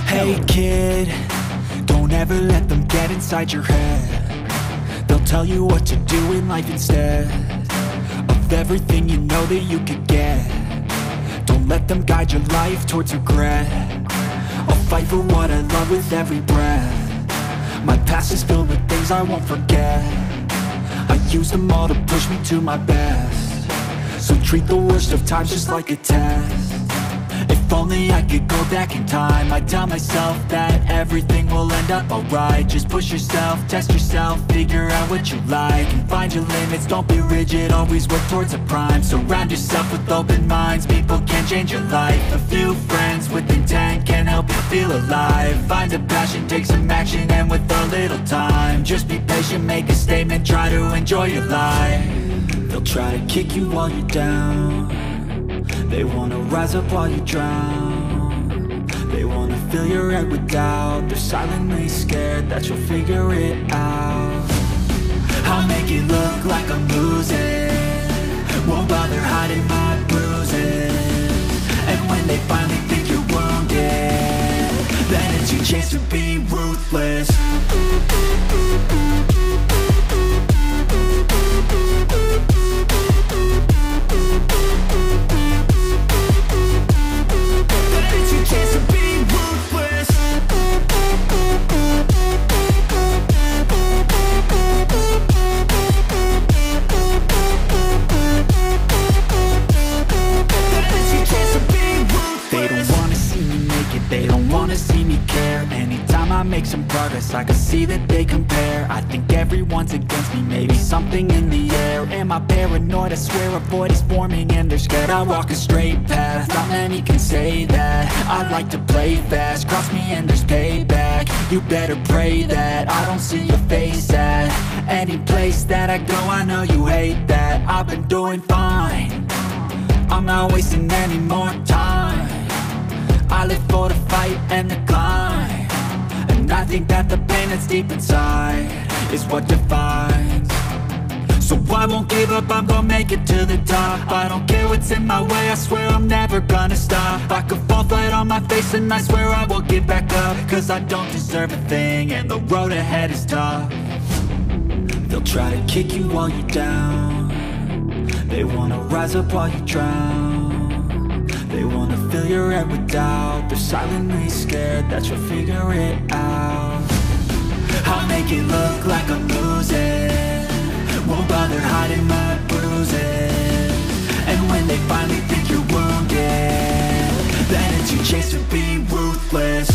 Hey kid, don't ever let them get inside your head. They'll tell you what to do in life instead of everything you know that you could get. Don't let them guide your life towards regret. I'll fight for what I love with every breath. My past is filled with things I won't forget. I use them all to push me to my best. So treat the worst of times just like a test. If only I could go back in time, I'd tell myself that everything will end up alright. Just push yourself, test yourself, figure out what you like, and find your limits, don't be rigid, always work towards a prime. Surround yourself with open minds, people can change your life. A few friends with intent can help you feel alive. Find a passion, take some action, and with a little time, just be patient, make a statement, try to enjoy your life. They'll try to kick you while you're down. They wanna rise up while you drown. They wanna fill your head with doubt. They're silently scared that you'll figure it out. I'll make it look like I'm losing, won't bother hiding my bruises. And when they finally think you're wounded, then it's your chance to be ruthless. Make some progress, I can see that they compare. I think everyone's against me, maybe something in the air. Am I paranoid? I swear a void is forming and they're scared. I walk a straight path, not many can say that. I like to play fast, cross me and there's payback. You better pray that I don't see your face at any place that I go. I know you hate that. I've been doing fine, I'm not wasting any more time. I live for the fight and the climb. And I think that the pain that's deep inside is what defines. So I won't give up, I'm gonna make it to the top. I don't care what's in my way, I swear I'm never gonna stop. I could fall flat on my face and I swear I will get back up. Cause I don't deserve a thing and the road ahead is tough. They'll try to kick you while you're down. They wanna rise up while you drown. They wanna fill your head with doubt. They're silently scared that you'll figure it out. I'll make it look like I'm losing, won't bother hiding my bruises. And when they finally think you're wounded, then it's your chance to be ruthless.